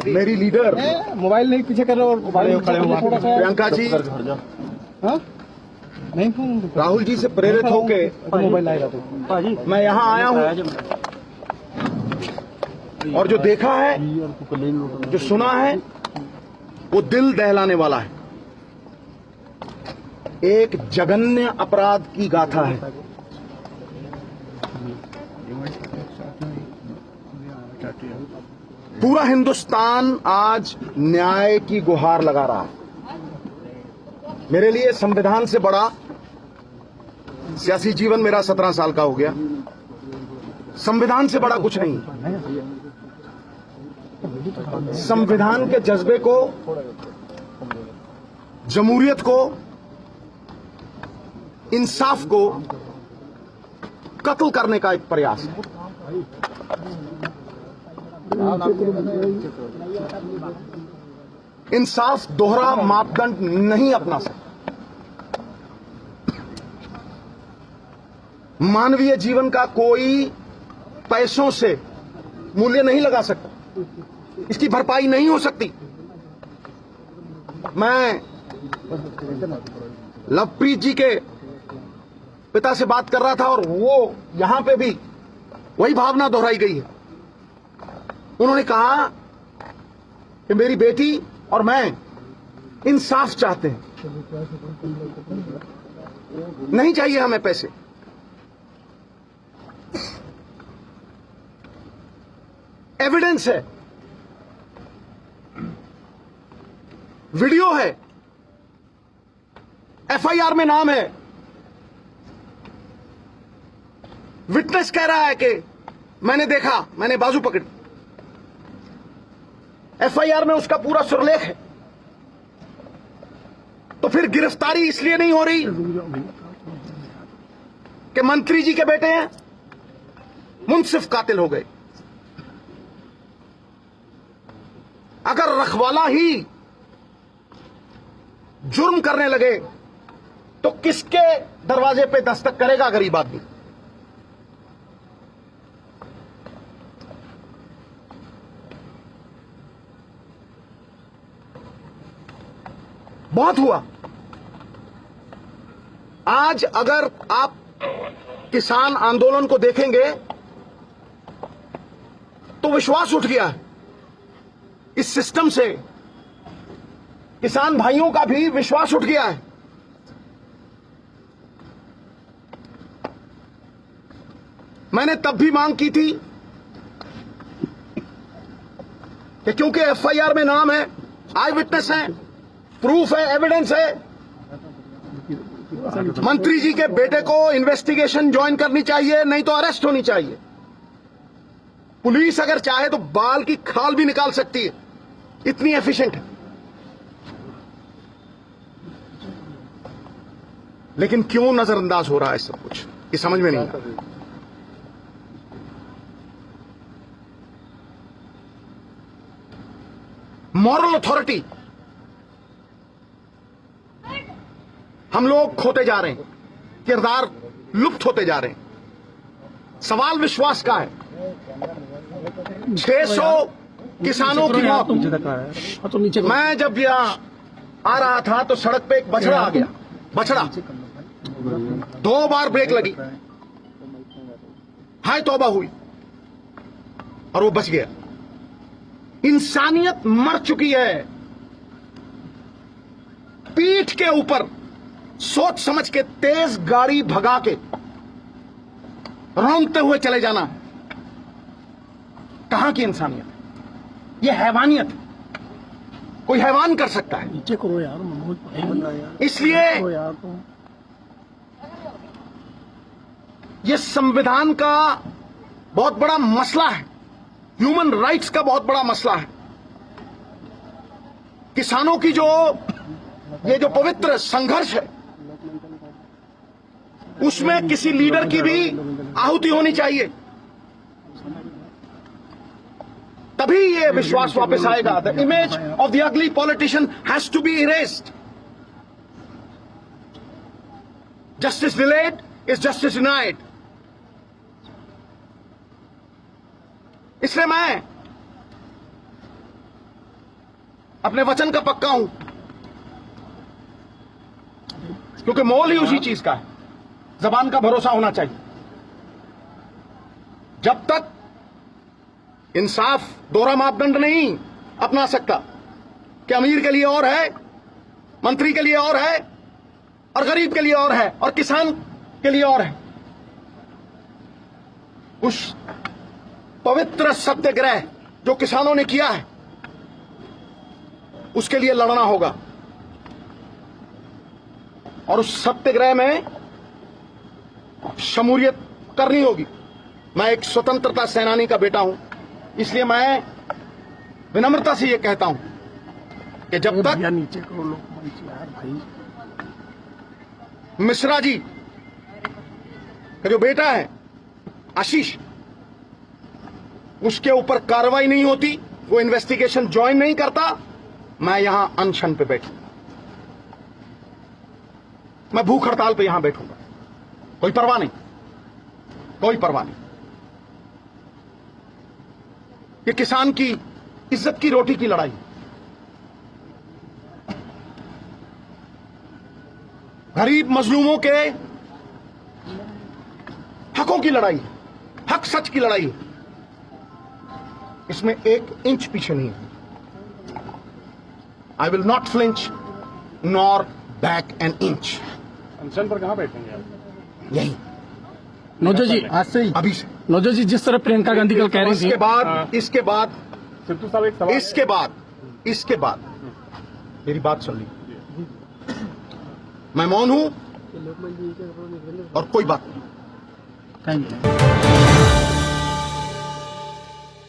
मेरी leader mobile नहीं पीछे कर रहे और खड़े हो प्रियंका जी हाँ? नहीं राहुल जी से प्रेरित होके मोबाइल आएगा तो मैं यहाँ आया हूँ और जो देखा है, जो सुना है, वो दिल दहलाने वाला है। एक जघन्य अपराध की गाथा है। पूरा हिंदुस्तान आज न्याय की गुहार लगा रहा है। मेरे लिए संविधान से बड़ा, सियासी जीवन मेरा 17 साल का हो गया, संविधान से बड़ा कुछ नहीं। संविधान के जज्बे को, जमहूरियत को, इंसाफ को कत्ल करने का एक प्रयास है। इंसाफ दोहरा मापदंड नहीं अपना सकता। मानवीय जीवन का कोई पैसों से मूल्य नहीं लगा सकता, इसकी भरपाई नहीं हो सकती। मैं लवप्रीत जी के पिता से बात कर रहा था और वो यहां पे भी वही भावना दोहराई गई है। उन्होंने कहा कि मेरी बेटी और मैं इंसाफ चाहते हैं, नहीं चाहिए हमें पैसे। एविडेंस है, वीडियो है, एफआईआर में नाम है, विटनेस कह रहा है कि मैंने देखा, मैंने बाजू पकड़ी। एफआईआर में उसका पूरा सुरलेख है। तो फिर गिरफ्तारी इसलिए नहीं हो रही कि मंत्री जी के बेटे हैं, मुंसिफ कातिल हो गए। अगर रखवाला ही जुर्म करने लगे तो किसके दरवाजे पे दस्तक करेगा गरीब आदमी? बहुत हुआ। आज अगर आप किसान आंदोलन को देखेंगे तो विश्वास उठ गया है इस सिस्टम से। किसान भाइयों का भी विश्वास उठ गया है। मैंने तब भी मांग की थी कि क्योंकि एफआईआर में नाम है, आई विटनेस है, प्रूफ है, एविडेंस है, मंत्री जी के बेटे को इन्वेस्टिगेशन ज्वाइन करनी चाहिए, नहीं तो अरेस्ट होनी चाहिए। पुलिस अगर चाहे तो बाल की खाल भी निकाल सकती है, इतनी एफिशिएंट है। लेकिन क्यों नजरअंदाज हो रहा है सब कुछ, ये समझ में नहीं आता। मॉरल अथॉरिटी हम लोग खोते जा रहे हैं, किरदार लुप्त होते जा रहे हैं। सवाल विश्वास का है। 600 किसानों की मौत। मैं जब यहां आ रहा था तो सड़क पे एक बछड़ा आ गया। बछड़ा 2 बार ब्रेक लगी, हाय तौबा हुई और वो बच गया। इंसानियत मर चुकी है। पीठ के ऊपर सोच समझ के तेज गाड़ी भगा के रौंदते हुए चले जाना कहां की इंसानियत है? यह हैवानियत है। कोई हैवान कर सकता है। नीचे करो यार, बन रहा है यार। इसलिए यार तो यह संविधान का बहुत बड़ा मसला है, ह्यूमन राइट्स का बहुत बड़ा मसला है। किसानों की ये जो पवित्र संघर्ष है, उसमें किसी लीडर की भी आहुति होनी चाहिए, तभी ये विश्वास वापस आएगा। The image of the ugly politician has to be erased. Justice delayed is justice denied. इसलिए मैं अपने वचन का पक्का हूं, क्योंकि मोल ही उसी चीज का है। जबान का भरोसा होना चाहिए। जब तक इंसाफ दोहरा मापदंड नहीं अपना सकता कि अमीर के लिए और है, मंत्री के लिए और है, और गरीब के लिए और है, और किसान के लिए और है, उस पवित्र सत्याग्रह जो किसानों ने किया है उसके लिए लड़ना होगा। और उस सत्याग्रह में शमूलियत करनी होगी। मैं एक स्वतंत्रता सेनानी का बेटा हूं, इसलिए मैं विनम्रता से यह कहता हूं कि जब तक नीचे करो लोग यार भाई। मिश्रा जी का जो बेटा है आशीष, उसके ऊपर कार्रवाई नहीं होती, वो इन्वेस्टिगेशन ज्वाइन नहीं करता, मैं यहां अनशन पे बैठूंगा, मैं भूख हड़ताल पे यहां बैठूंगा। कोई परवाह नहीं, कोई परवाह नहीं। ये किसान की इज्जत की रोटी की लड़ाई, गरीब मजलूमों के हकों की लड़ाई, हक सच की लड़ाई। इसमें एक इंच पीछे नहीं है। I will not flinch nor back an inch. अनशन पर कहां बैठेंगे आप? यही नौजो जी आज से ही अभी से। नौजो जी जिस तरह प्रियंका गांधी कल कह रही थी, इसके बाद सिद्धू साहब एक सवाल इसके बाद मेरी बात सुन ली। मैं मौन हूं और कोई बात नहीं। Thank you.